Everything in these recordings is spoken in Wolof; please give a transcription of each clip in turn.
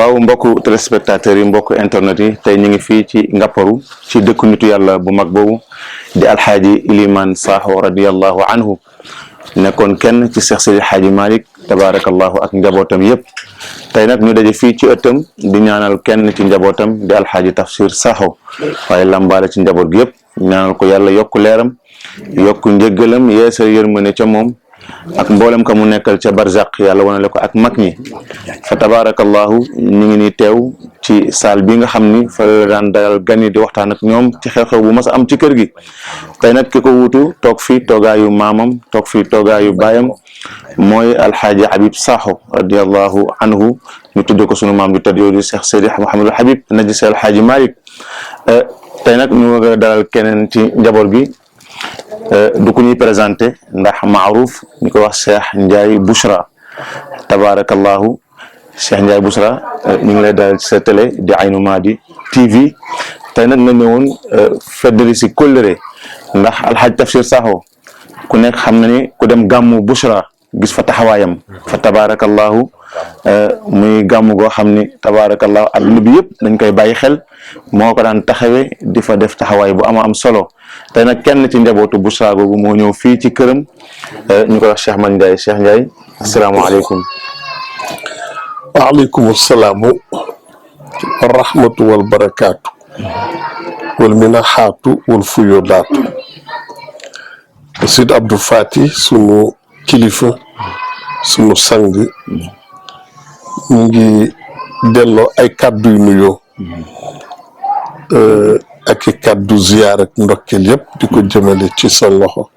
waaw mbokku téléspectateurs yi mbokku internet yi tey ñu ngi fii ci Ngapparu ci dëkku nitu yàlla bu mag boobu di alxaaji Iliman Sakho radiyallahu anhu nekkoon kenn ci Seex Seydi Xaaji Malick tabaarakallahu ak njabootam yëpp tey nag ñu daje fii ci ëttam di ñaanal kenn ci njabootam di alxaaji Tafsir Sakho waaye lambaale ci njaboot gi yëpp ñaanal ko yàlla yokku leeram yokku njëggalam yeesal yërmande ca moom ak mboolem ka mu nekkal ca barzaq yàlla wanale ko ak mag ñi fa tabarakallahu ñu ngi ni teew ci salle bi nga xam ni fa la daan dalal gan yi di waxtaan ak ñoom ci xew-xew bu mas a am ci kër gi tey nag ki ko wuutu toog fii toogaayu maamam toog fii toogaayu baayam mooy alxaaji Habib Sakho radiallahu anhu ñu tudd ko sunu maam di tëdd yooyu di Cheikh Seydi Mouhamadul Habib naji si alxaaji Malick tey nag ñu nga dalal keneen ci njaboot gi du ko ñuy présenté ndax maaruf ñu ko wax Cheikh Ndiaye Bouchra tabarakallahu Cheikh Ndiaye Bouchra ñu ngi lay dalal ci sa télé di Aynu Maadi TV tey nag nga ñëwoon feddali si kóllëre ndax alxaaj Tafsir Sakho ku nekk xam na ni ku dem gàmmu Bouchra gis fa taxawaayam fa tabarakallahu muy gàmmu goo xam ni tabarakallahu adduna bi yëpp dañ koy bàyyi xel moo ko daan taxawee di fa def taxawaay bu am solo tey nag kenn ci njabootu Bouchra googu moo ñëw fii ci këram ñu ko wax Cheikh Man Ndiaye Cheikh Ndiaye asalaamaaleykum. waaleykum salaam wa rahmatu wal barakaatu wal minaxaatu wal fuyudaatu Sid Abdou Fati sunu kilifa sunu sang ñu ngi delloo ay kàddu yu nuyoo ak i kàddu ziyaar ak ndokkeel yëpp di ko jëmale ci sa loxo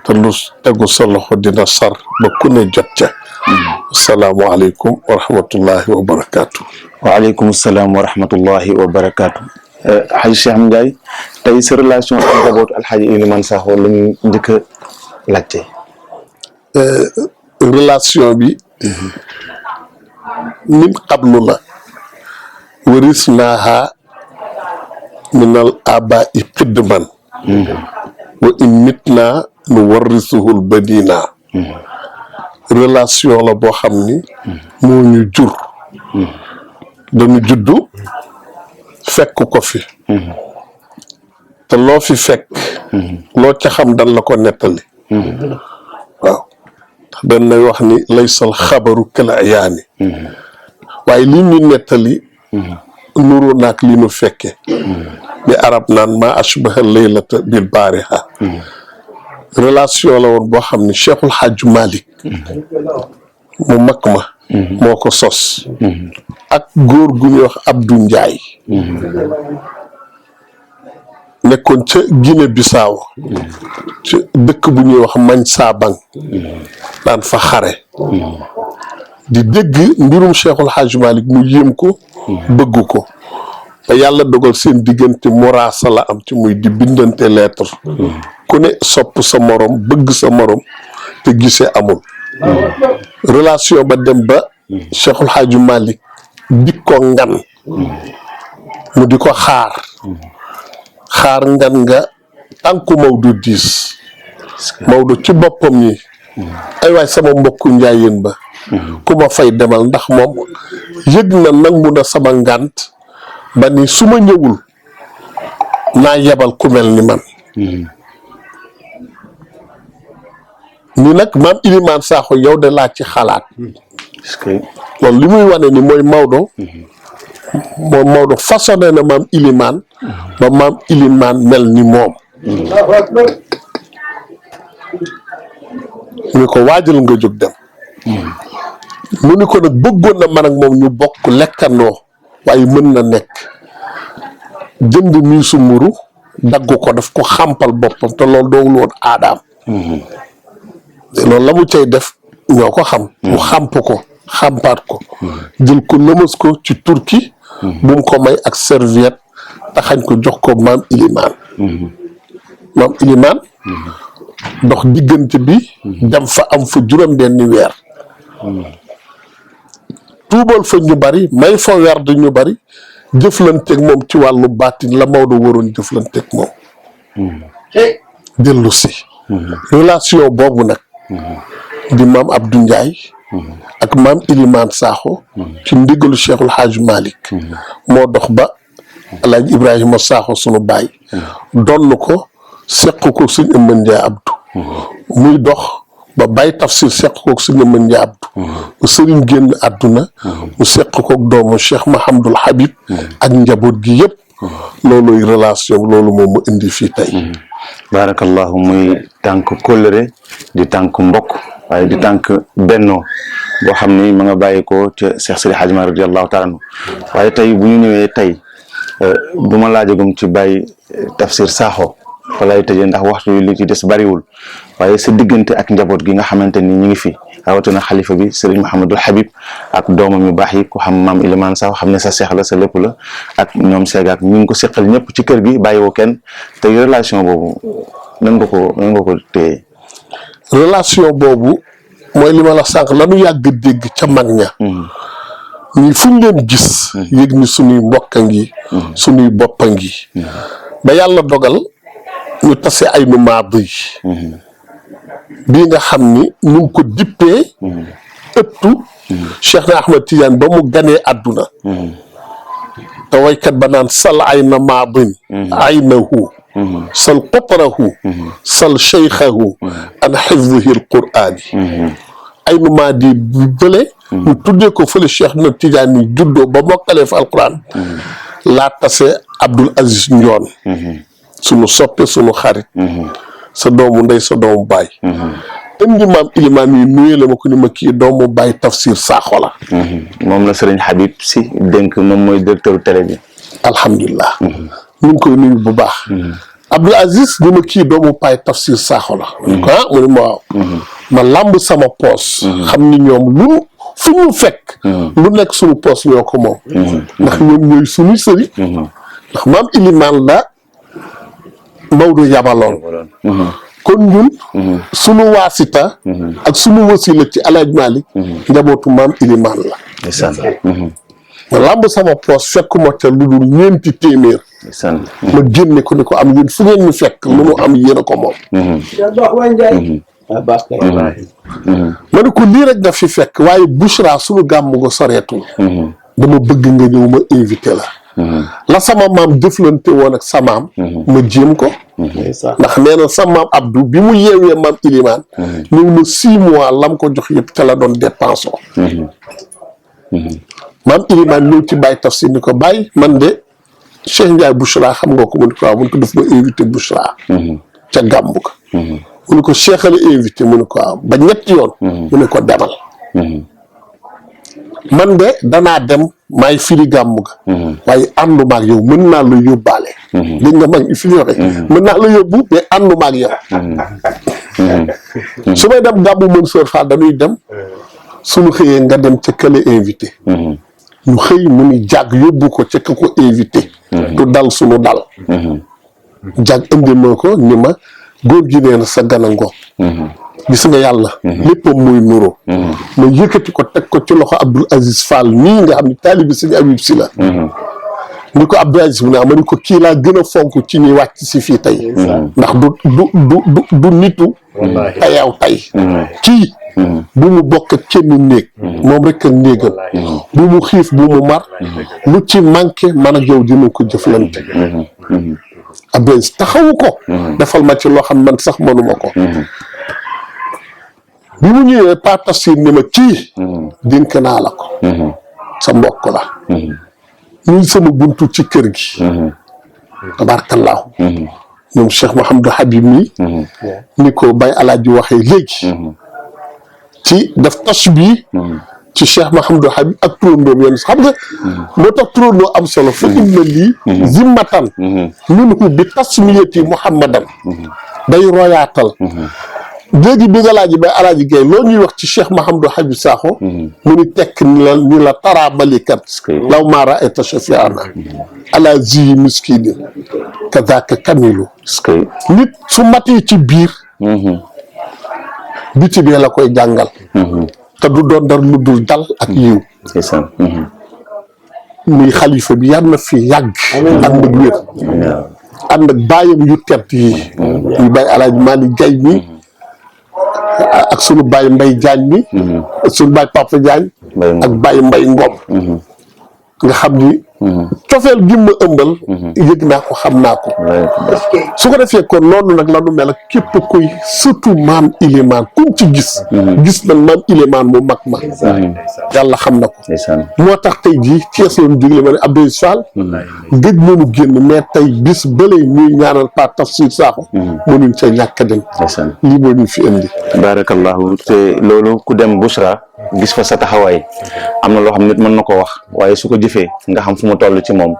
te lu tegu sa loxo dina sar ba ku ne jot ca. asalaamaaleykum wa rahmatullahi wa barakaatu. waaleykum salaam wa rahmatullahi wa barakaatu. Xaji Cheikh Ndiaye tey sa relation ak njabootu alxaaji Iliman Sakho la ñu njëkk a laajte. relation bi min qablu la waris naaha minal aba i xidman wa in mitna nu warrisuhul banina relation la boo xam ni moo ñu jur dañu juddu fekk ko fi te loo fi fekk loo ca xam dan la ko nettali waaw dañ lay wax ni laysal xabaru kal ayaani waaye li ñu nettali nuru naak li nu fekke bi arab naan ma ashbaha laylata bil baariha relation la woon boo xam ni Cheikhul Hadj Malick mu mag ma moo ko sos ak góor gu ñuy wax Abdou Ndiaye nekkoon ca Guinée Bissau ca dëkk bu ñuy wax Mañ Saabang daan fa xare di dégg mbirum Cheikhul Hadj Malick mu yéem ko bëgg ko ba yàlla dogal seen diggante moraasa la am ci muy di bindante lettre ku ne sopp sa morom bëgg sa morom te gisee amul relation ba dem ba Cheikhul Hadj Malick di ko ngan mu di ko xaar ngan nga tànku Maodo diis Maodo ci boppam yi ay waay sama mbokku njaayeen ba ku ma fay demal ndax moom yëg na nangu na sama ngànt ba ni su ma ñëwul naa yebal ku mel ni man ni nag maam Iliman Sakho yow de laa ci xalaat loolu li muy wane ni mooy Maodo moom Maodo façonné na maam Iliman ba maam Iliman mel ni moom mu ni ko waajal nga jóg dem mu ni ko nag bëggoon na man ak moom ñu bokk lekkandoo waaye mën na nekk jënd miisu mburu dagg ko daf ko xàmpal boppam te loolu doowul woon aadaam loolu la mu cay def ñoo ko xam mu xàmp ko xàmpaat ko jël ko lëmas ko ci turki bu mu ko may ak serviette taxañ ko jox ko maam Iliman maam Iliman dox diggante bi dem fa am fa juróom-benni weer tuubal fa ñu bari may fa werd ñu bari jëflanteeg moom ci wàllu baatin la Maodo waroon jëflanteeg moom dellu si relation boobu nag di maam Abdou Ndiaye ak maam Ilimaan Sakho ci ndigalu Cheikhul Hadj Malick moo dox ba Alaaji Ibrahima Sakho sunu baay donn ko seq ko suñ ëmën Ndiaye Abdou muy dox ba Baye Tafsir seq koog suñ ëmën Ndiaye Abdou bu sëriñ génn àdduna mu seq koog doomu Cheikh Mahamadul Habib ak njaboot gi yëpp looluy relation loolu moom mu indi fii tey barakallahu muy tànk kóllëre di tànk mbokk waaye di tànk bennoo boo xam ni ma nga bàyyi ko ca Cheikh Seydi Hadji Malick radiyallahu taala anhu waaye tey bu ñu ñëwee tey bu ma laajagum ci Baye Tafsir Sakho fa lay tëjee ndax waxtu wi li ci des bariwul waaye sa diggante ak njaboot gi nga xamante ni ñu ngi fi rawatina xalifa bi Serigne Mouhamadul Habib ak doomam yu baax yi ku xam maam Ilimaan Sakho xam ne sa seex la sa lépp la ak ñoom seegaak ñu ngi ko seqal ñëpp ci kër gi bàyyiwoo kenn te relation boobu nan nga ko téye. relation boobu mooy li ma la sànq lanu yàgg dégg ca mag ña ñi fuñ leen gis yëg ni suñuy mbokk a ngi suñuy bopp a ngi ba yàlla dogal ñu tase ay nu maadu yi bii nga xam ni ñu ngi ko dippee ëttu Cheikh na Ahmad Tidiane ba mu ganee àdduna te waykat ba naan sal ay na maadin aynahu sal qutarahu sal cheikhahu an xifdihi l qur'ani ay nu maadi bi bële ñu tuddee ko fële Cheikh na Tidiane yi juddoo ba mokkalee fa alquran laa tase Abdoul Aziz Ndione sunu soppe sunu xarit sa doomu ndey sa doomu baay indi maam Ilimaan yi nuyee la ma ko ni ma kii doomu Baye Tafsir Sakho la moom la Serigne Habib si dénk moom mooy directeur télé bi alhamdulilah ñu ngi koy nuyu bu baax Abdoul Aziz ni ma kii doomu Baye Tafsir Sakho la mu ne ko mu ne ma waaw ma làmb sama poos xam ni ñoom lu fu ñu fekk lu nekk suñu poos ñoo ko moom ndax ñoom ñooy suñu sëriñ ndax maam Ilimaan la Maodo yabaloon kon ñun sunu waasita ak sunu wasila ci Alaaji Malick njabootu maam Ilimaan la ma làmb sama poos fekkuma te lu dul ñeenti téeméer ma génne ko ni ko am yéen fu ngeen ñu fekk lu mu am yéen a ko moom ma ne ko lii rek daf fi fekk waaye Bouchra sunu gàmmu go soreetul dama bëgg nga ñëw ma invité la sama maam jëflante woon ak sa maam ma jéem ko ndax nee na sa maam Abdou bi mu yeewee maam Ilimaan ñëw na 6 mois lam ko jox yëpp te la doon dépensé maam Ilimaan ñëw ci Baye Tafsir ni ko Baye man de Cheikh Ndiaye Bouchra xam nga ko mu ni ko waaw mu ni ko daf ma invité Bouchra ca gàmmu ko mu ni ko Cheikh la invité mu ni ko waaw ba ñetti yoon mu ne ko demal man de danaa dem maay firi gàmmu ga waaye ànduma ak yow mën naa la yóbbaale dégg nga mag fi ñu waxe mën naa la yóbbu mais ànduma ak yow su may dem gàmmu Mansour Fall dañuy dem suñu xëyee nga dem ca kële invité ñu xëy mu ni jàgg yóbbu ko ca ka ko invité du dal suñu dal jàgg indi ma ko ni ma góor gi nee na sa gana ngoog gis nga yàlla léppam muy nuroo ma yëkkati ko teg ko ci loxo Abdoul Aziz Fall nii nga xam ne taalibi sëñ Habib si la ni ko Abdoul Aziz mu ne ma ni ko kii laa gën a fonk ci ñuy wàcc si fii tey ndax du nitu tayaw tay kii bu mu bokk ak kenn néeg moom rek ak néegam bu mu xiif bu mu mar lu ci manqué man ak yow dina ko jëflante Abdoul Aziz taxawu ko defal ma ci loo xam man sax mënuma ko bi mu ñëwee Pa Tafsir ni ma kii dénk naa la ko sa mbokk la ñuy sama buntu ci kër gi tabaarkallaahu ñoom Cheikh Mouhamadou Habib mi ni ko Baye Alaaji waxee léegi ci def tashbih ci Cheikh Mouhamadou Habib ak turandoom yoon xam nga moo tax turandoo am solo fa inna lii zimmatan minhu bi tasmiyati Muhammadan day royaatal léegi bi nga laaj Baye Alaaji Gaye loolu ñuy wax ci Cheikh Mouhamadou Habib Sakho mu ni tekk ni la tara malikat law maa raayta shafiana ala zi miskini kadaka kamilu nit su matee ci biir biti bee la koy jàngal te du doon dara lu dul dal ak yiw muy xalifa bi yàlla na fi yàgg ànd ak wér ànd ak baayam yu tedd yi muy Baye Alaaji Malick Gaye mi ak sunu baay Mbay Jaañ mi sunu baay Papa Jaañ ak baay Mbay Ngom nga xam ni cofeel gi ma ëmbal yëg naa ko xam naa ko su ko defee kon noonu nag la nu mel ak képp kuy surtout maam Ilimaan kuñ ci gis na maam Ilimaan mu mag ma yàlla xam na ko moo tax tey jii Cees loonu jógle ma ne Abdou Fall gëj nañu génn mais tey bis bële ñuy ñaanal Pa Tafsir Sakho mënuñ ca ñàkk a dem lii moo ñu fi indi barakallahu te loolu ku dem Bouchra gis fa sa taxawaay am na loo xam nit mën na ko wax waaye su ko jëfee nga xam fu mu toll ci moom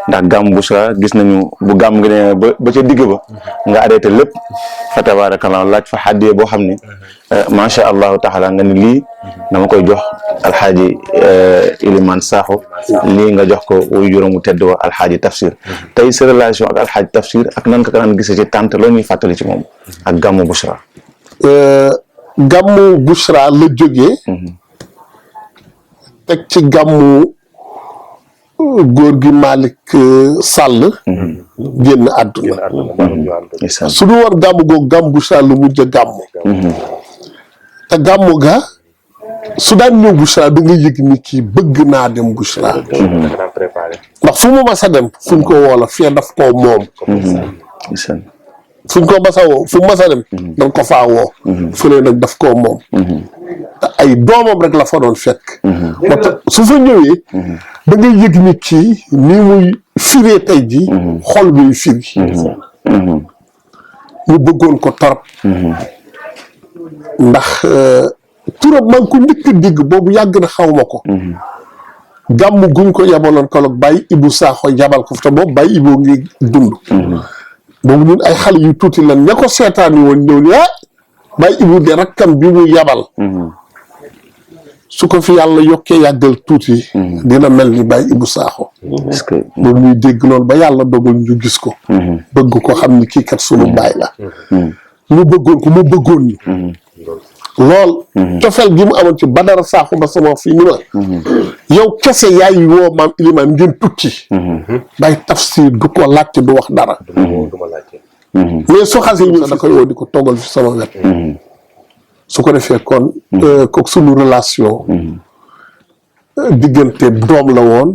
ndax gàmm Bouchra gis nañu bu gàmm gi ne ba ca digg ba nga arrêté lépp fa tabarakallahu laaj fa xàddiyee boo xam ne macha allahu taala nga ni lii dama koy jox alxaaji Ilimaan Sakho lii nga jox ko wuy juróomu tedd wa alxaaji Tafsir tey sa relation ak alxaaji Tafsir ak nan ka daan gisee ci tànt loo ñuy fàttali ci moom ak gàmmu Bouchra gàmmu Bouchra la jógee teg ci gàmmu góor gi Malick Sall génn àdduna su du war gàmmu googu gàmmu Bouchra lu mujj a gàmmu te gàmmu ga su daan ñëw Bouchra da nga yëg ni kii bëgg naa dem Bouchra ndax fu mu mas a dem fu ñu ko woola fee daf koo moom fu ñu ko mas a woo fu mu mas a dem dañ ko faa woo fu ne nag daf koo moom te ay doomam rek la fa doon fekk moo tax su fa ñëwee da ngay yëg ni kii nii muy firee tey ji xol biy firi ñu bëggoon ko torop ndax turam maa ngi ko njëkk a dégg boobu yàgg na xaw ma ko gàmm guñ ko yabaloon koloog Baye Ibou Sakho yabal ko te boobu Baye Ibou ngi dund boobu ñun ay xale yu tuuti lan ña ko seetaani woon ñëw ni Baye Ibou de rakkam bi mu yabal su ko fi yàlla yokkee yàggal tuuti dina mel ni Baye Ibou Sakho boobu ñuy dégg loolu ba yàlla dogal ñu gis ko bëgg ko xam ni kii kat sunu baay la ñu bëggoon ko mu bëggoon ñu lool cofeel gi mu amoon ci Badara Sakho ba sama fii ni ma yow kese yaay woo maam Ilimaan ngeen tukki Baye Tafsir du ko laajte du wax dara mais soo xasee ñu da koy woo di ko toggal fi sama wet su ko defee kon kooku sunu relation diggante doom la woon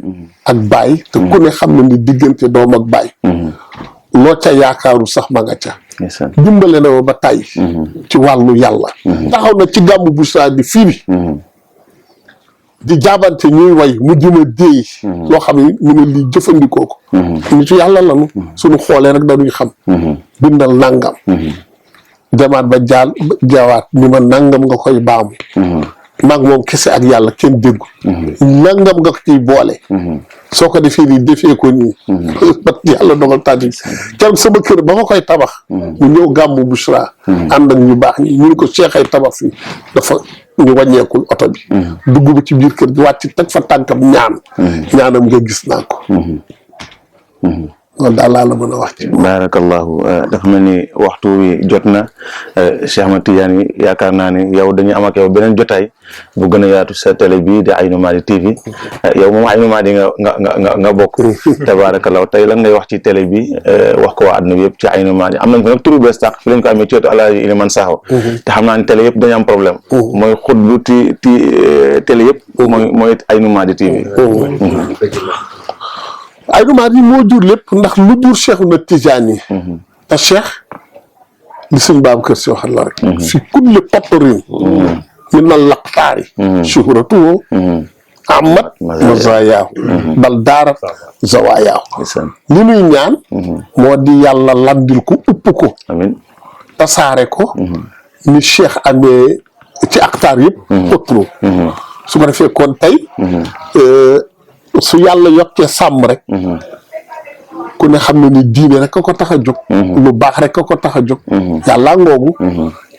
ak baay te ku ne xam na ni diggante doom ak baay loo ca yaakaaru sax ma nga ca dimbale na ma ba tey ci wàllu yàlla taxaw na ci gàmmu Bouchra di firi di jaabante ñuy way mu dima déey loo xam ne ñu ne lii jëfandikoo ko nitu yàlla lanu suñu xoolee rek dañuy xam bindal nangam demaat ba jaawaat ni ma nangam nga koy baamu maag moom kese ak yàlla kenn déggu nangam nga ko ciy boole soo ko defee nii defee ko nii bat yàlla dogal tànn keroog sama kër ba ma koy tabax mu ñëw gàmmu Bouchra ànd ak ñu baax ñi ñu ko Cheikh ay tabax fii dafa ñu wàññeekul oto bi dugg ba ci biir kër gi wàcc teg fa tànkam ñaanam nga gis naa ko loolu daal laa la mën a wax ci barakallahu dafa mel ni waxtu wi jot na Cheikh Ahmed Tidiane yaakaar naa ne yow dañu am ak yow beneen jotaay bu gën a yaatu sa télé bii di Aynou Mady TV yow moom Aynou Mady nga bokk tabarakallahu tey lan ngay wax ci télé bi wax ko waa àdduna bi yëpp ci Aynou Mady am nañ ko nag turu bees tàq fi lañ ko amee ci wetu Alaaji Ilimaan Sakho te xam naa ne télé yëpp dañu am problème mooy xutbu télé yëpp mooy Aynou Mady TV Aynou Mady moo jur lépp ndax lu jur Cheikh na Tidiane yi te Cheikh li sëñ Babacar Si waxal la rek fi kulli qatrin min al-aqtaari shuhratuhu amat mazayaahu bal daarat zawayaahu li nuy ñaan moo di yàlla landil ko upp ko tasaare ko ni Cheikh amee ci aqtaar yëpp qatru su ko defee kon tey su yàlla yokkee sàmm rek ku ne xam ne ni diine rek a ko tax a jóg lu baax rek a ko tax a jóg yàlla ngoogu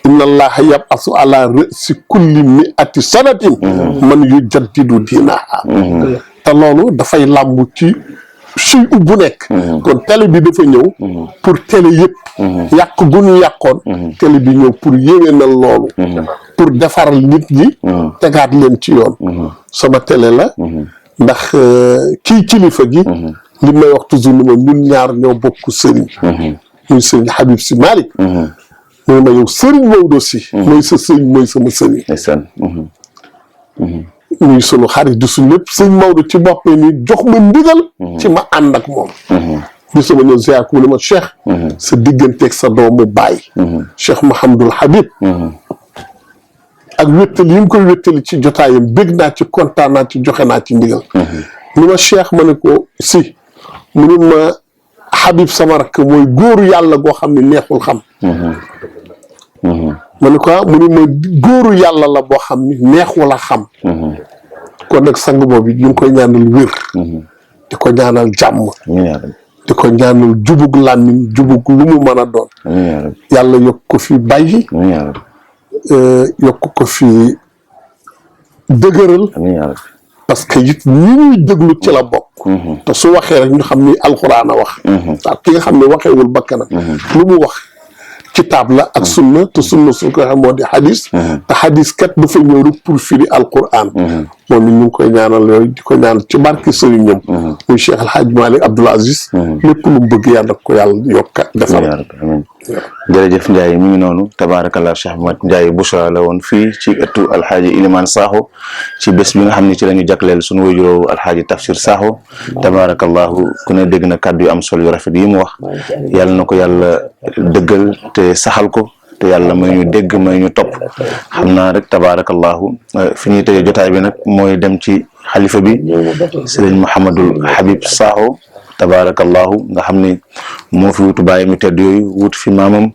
inna allaha yabasu ala ra'si kulli mi'ati sanatin man yujaddidu diinaha te loolu dafay làmb ci suy ubbu nekk kon télé bi dafa ñëw pour télé yëpp yàq gu ñu yàqoon télé bi ñëw pour yéwénal loolu pour defaral nit ñi tegaat leen ci yoon sama télé la ndax kii kilifa gi li may wax toujours ni ma ñun ñaar ñoo bokk sëriñ muy sëriñ Habib Sy Malick mu ne ma yow sëriñ Maodo si mooy sa sëriñ mooy sama sëriñ ndeysaan muy sunu xarit di suñu lépp sëriñ Maodo ci boppam ni jox ma ndigal ci ma ànd ak moom bi sama ñëw ziar ko mu ne ma Cheikh sa digganteeg sa doomu baay Cheikh Mouhamadul Habib ak wéttali yi nga koy wéttali ci jotaayam bég naa ci kontaan naa ci joxe naa ci ndigal ni ma Cheikh ma ne ko si mu ne ma Habib sama rakk mooy góoru yàlla goo xam ne neexul xam ma ne ko mu ne ma góoru yàlla la boo xam ne neexul a xam kon nag sang boobu ñu ngi koy ñaanal wér di ko ñaanal jàmm di ko ñaanal jubug làmmiñ jubug lu mu mën a doon yàlla yokk ko fi bàyyi yokk ko fi dëgëral parce que it ñi ñuy déglu ci la bokk te su waxee rek ñu xam ni alxuraan a wax waaw ki nga xam ne waxeewul bakkanam lu mu wax kitaab la ak sunna te sunna suñ ko waxee moo di xadis te xadis kat dafa ñëw rek pour firi alquran moom it ñu ngi koy ñaanal yooyu di ko ñaanal ci barke sëriñ ñoom muy Cheikh El Hadj Malick Abdoul Aziz lépp lu mu bëgg yàlla ko yàlla yokka defal jërëjëf Ndiaye mi ngi noonu tabaarakallah Cheikh Ahmad Ndiaye Bouchra la woon fii ci ëttu alxaaji Iliman Sakho ci bés bi nga xam ne ci la ñu jagleel suñu wayjuroo alxaaji Tafsir Sakho tabaarakallahu ku ne dégg na kàddu yu am solo yu rafet yi mu wax yàlla na ko yàlla dëggal te saxal ko te yàlla may ñu dégg may ñu topp xam naa rek tabaarakallahu fi ñuy tëjee jotaay bi nag mooy dem ci xalifa bi sëriñ Mouhamadul Habib Sakho tabaarakallahu nga xam ne moo fi wutu bàyyi mi tedd yooyu wut fi maamam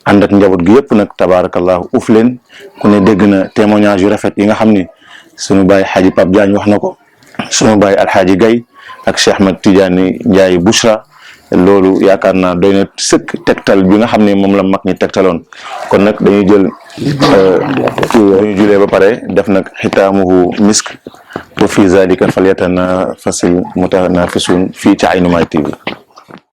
ànd ak njaboot gi yëpp nag tabaarakallahu uuf leen ku ne dégg na témoignage yu rafet yi nga xam ne sunu bàyyi xaaji Pape Diagne wax na ko sunu bàyyi alxaaji Gaye ak Cheikh Ahmed Tidiane Ndiaye Bouchra loolu yaakaar naa doy na sëkk tegtal bi nga xam ne moom la mag ñi tegtaloon kon nag dañuy jël dañuy julee ba pare def nag xitaamuhu misk wa fi zalika falyatanafasil mutanafisun fii ci Aïnou Mady TV